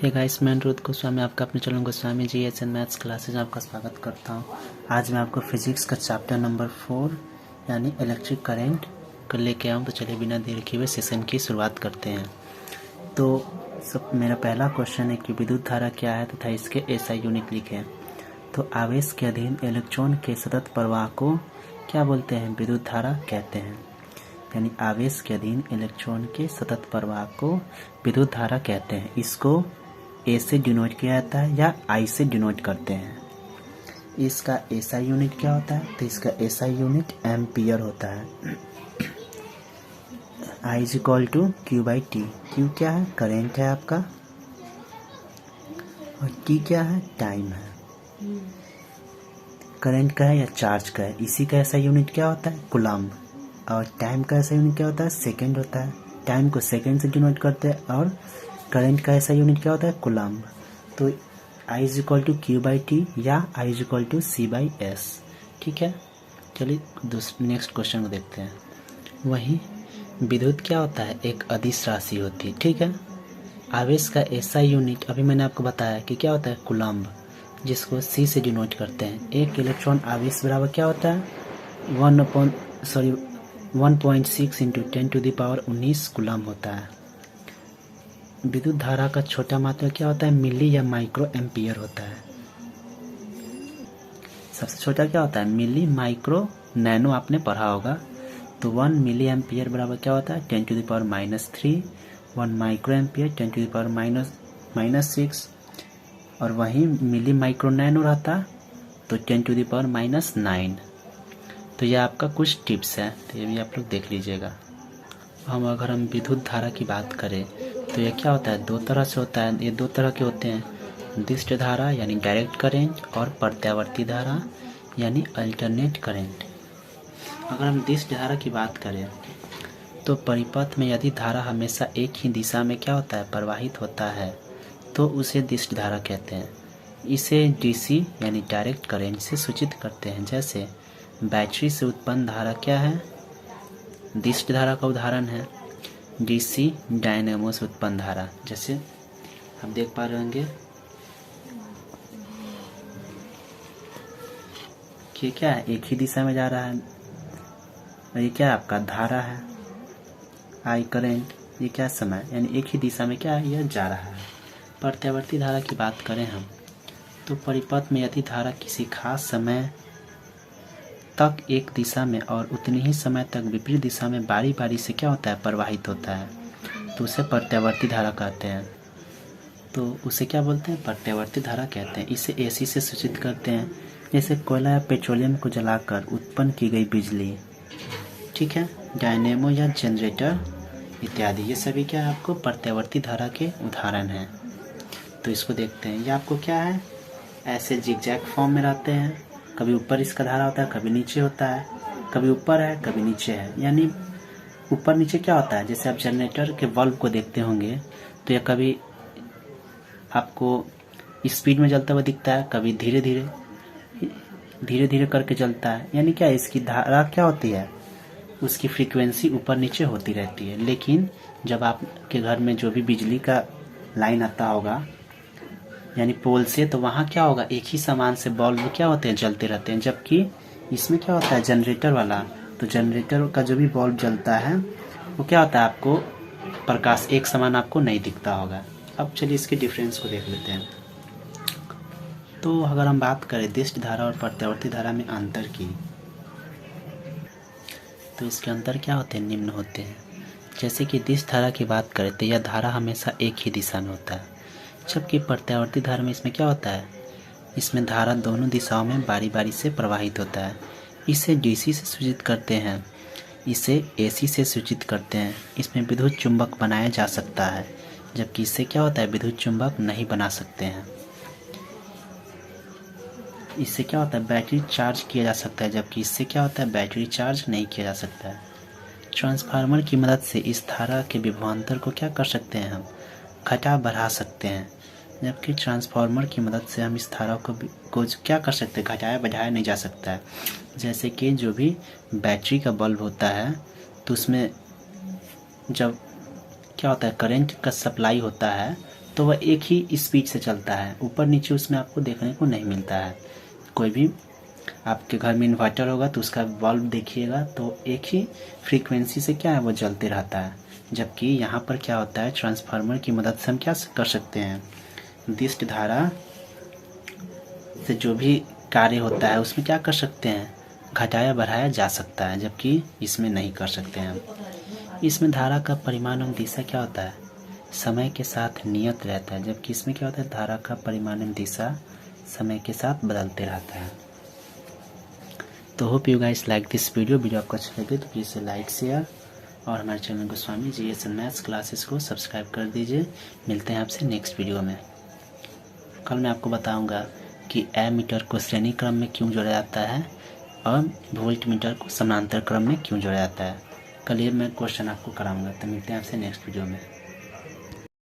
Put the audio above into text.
Hey guys, मैं अनुरोध गोस्वामी आपका अपने channel Goswami ji H N maths classes में आपका स्वागत करता हूँ। आज मैं आपको फिजिक्स का चैप्टर नंबर 4 यानी इलेक्ट्रिक करंट को लेके आऊँ। तो चलिए बिना देर किए हुए सेशन की शुरुआत करते हैं। तो मेरा पहला क्वेश्चन है कि विद्युत धारा क्या है तथा इसके एसआई यूनिट लिखें। तो आवेश के अधीन इलेक्ट्रॉन के सतत प्रवाह को क्या बोलते हैं? विद्युत धारा कहते हैं। यानी आवेश के अधीन इलेक्ट्रॉन के सतत प्रवाह को विद्युत धारा कहते हैं। इसको ए से डिनोट किया जाता है या आई से डिनोट करते हैं। इसका एसआई यूनिट क्या होता है? तो इसका एसआई यूनिट एम्पियर होता है। I is equal to Q by T. Q क्या है? करेंट है आपका, और टी क्या है? टाइम है। करंट का है या चार्ज का है। इसी का एसआई यूनिट क्या होता है? कूलम्ब। और टाइम का एसआई यूनिट क्या होता है? सेकेंड होता है। टाइम को सेकेंड से डिनोट करते हैं और करंट का ऐसा यूनिट क्या होता है? कूलम्ब। तो I is equal to Q by T या I is equal to C by S. ठीक है, चलिए नेक्स्ट क्वेश्चन को देखते हैं। वहीं विद्युत क्या होता है? एक अदिश राशि होती है। ठीक है, आवेश का ऐसा यूनिट अभी मैंने आपको बताया कि क्या होता है? कूलम्ब, जिसको सी से डिनोट करते हैं। एक इलेक्ट्रॉन आवेश बराबर क्या होता है? 1.6 इंटू 10⁻19 कूलम्ब होता है। विद्युत धारा का छोटा मात्रा क्या होता है? मिली या माइक्रो एम्पियर होता है। सबसे छोटा क्या होता है? मिली, माइक्रो, नैनो आपने पढ़ा होगा। तो 1 मिली एम्पियर बराबर क्या होता है? 10⁻³ 1 माइक्रो एम्पियर 10⁻⁻6। और वहीं मिली माइक्रो नैनो रहता तो 10⁻⁹। तो यह आपका कुछ टिप्स है, तो ये भी आप लोग देख लीजिएगा। अगर हम विद्युत धारा की बात करें तो ये क्या होता है? दो तरह से होता है। ये दो तरह के होते हैं, दिष्ट धारा यानी डायरेक्ट करंट और प्रत्यावर्ती धारा यानी अल्टरनेट करंट। अगर हम दिष्ट धारा की बात करें तो परिपथ में यदि धारा हमेशा एक ही दिशा में क्या होता है? प्रवाहित होता है, तो उसे दिष्ट धारा कहते हैं। इसे डीसी यानी डायरेक्ट करंट से सूचित करते हैं। जैसे बैटरी से उत्पन्न धारा क्या है? दिष्ट धारा का उदाहरण है। डीसी डायनेमो से उत्पन्न धारा, जैसे आप देख पा रहे होंगे कि क्या है? एक ही दिशा में जा रहा है। और ये क्या है? आपका धारा है, आई करंट। ये क्या समय, यानी एक ही दिशा में क्या है? यह जा रहा है। प्रत्यावर्ती धारा की बात करें हम तो परिपथ में यदि धारा किसी खास समय तक एक दिशा में और उतनी ही समय तक विपरीत दिशा में बारी बारी से क्या होता है? प्रवाहित होता है, तो उसे प्रत्यावर्ती धारा कहते हैं। तो उसे क्या बोलते हैं? प्रत्यावर्ती धारा कहते हैं। इसे एसी से सूचित करते हैं, जैसे कोयला या पेट्रोलियम को जलाकर उत्पन्न की गई बिजली। ठीक है, डायनेमो या जनरेटर इत्यादि, ये सभी क्या है? आपको प्रत्यावर्ती धारा के उदाहरण हैं। तो इसको देखते हैं। ये आपको क्या है? ऐसे जिगजैग फॉर्म में रहते हैं। कभी ऊपर इसका धारा होता है, कभी नीचे होता है, कभी ऊपर है, कभी नीचे है। यानी ऊपर नीचे क्या होता है? जैसे आप जनरेटर के बल्ब को देखते होंगे तो यह कभी आपको स्पीड में जलता हुआ दिखता है, कभी धीरे धीरे करके जलता है। यानी क्या, इसकी धारा क्या होती है? उसकी फ्रीक्वेंसी ऊपर नीचे होती रहती है। लेकिन जब आपके घर में जो भी बिजली का लाइन आता होगा यानी पोल से, तो वहाँ क्या होगा? एक ही समान से बल्ब क्या होते हैं? जलते रहते हैं। जबकि इसमें क्या होता है? जनरेटर वाला, तो जनरेटर का जो भी बल्ब जलता है वो क्या होता है? आपको प्रकाश एक समान आपको नहीं दिखता होगा। अब चलिए इसके डिफरेंस को देख लेते हैं। तो अगर हम बात करें दिष्ट धारा और प्रत्यावर्ती धारा में अंतर की, तो इसके अंतर क्या होते हैं? निम्न होते हैं। जैसे कि दिष्ट धारा की बात करें तो यह धारा हमेशा एक ही दिशा में होता है, जबकि प्रत्यावर्ती धारा में इसमें क्या होता है? इसमें धारा दोनों दिशाओं में बारी बारी से प्रवाहित होता है। इसे डीसी से सूचित करते हैं, इसे एसी से सूचित करते हैं। इसमें विद्युत चुंबक बनाया जा सकता है, जबकि इससे क्या होता है? विद्युत चुंबक नहीं बना सकते हैं। इससे क्या होता है? बैटरी चार्ज किया जा सकता है, जबकि इससे क्या होता है? बैटरी चार्ज नहीं किया जा सकता है। ट्रांसफार्मर की मदद से इस धारा के विभवांतर को क्या कर सकते हैं? हम घटा बढ़ा सकते हैं, जबकि ट्रांसफार्मर की मदद से हम इस धारा को क्या कर सकते हैं? घटाया बढ़ाया नहीं जा सकता है। जैसे कि जो भी बैटरी का बल्ब होता है तो उसमें जब क्या होता है? करंट का सप्लाई होता है तो वह एक ही स्पीड से चलता है, ऊपर नीचे उसमें आपको देखने को नहीं मिलता है। कोई भी आपके घर में इन्वर्टर होगा तो उसका बल्ब देखिएगा तो एक ही फ्रीक्वेंसी से क्या है वो जलते रहता है। जबकि यहाँ पर क्या होता है, ट्रांसफार्मर की मदद से हम क्या कर सकते हैं, निर्दिष्ट धारा से जो भी कार्य होता है उसमें क्या कर सकते हैं, घटाया बढ़ाया जा सकता है, जबकि इसमें नहीं कर सकते हैं। इसमें धारा का परिमाण एवं दिशा क्या होता है, समय के साथ नियत रहता है, जबकि इसमें क्या होता है, धारा का परिमाण एवं दिशा समय के साथ बदलते रहता है। तो hope you guys like this video आपको अच्छा लगे तो प्लीज़ लाइक शेयर और हमारे channel Goswami GS and maths classes को सब्सक्राइब कर दीजिए। मिलते हैं आपसे नेक्स्ट वीडियो में। कल मैं आपको बताऊंगा कि एमीटर को श्रेणी क्रम में क्यों जोड़ा जाता है और वोल्ट मीटर को समानांतर क्रम में क्यों जोड़ा जाता है। कल ये मैं क्वेश्चन आपको कराऊंगा। तो मिलते हैं आपसे नेक्स्ट वीडियो में।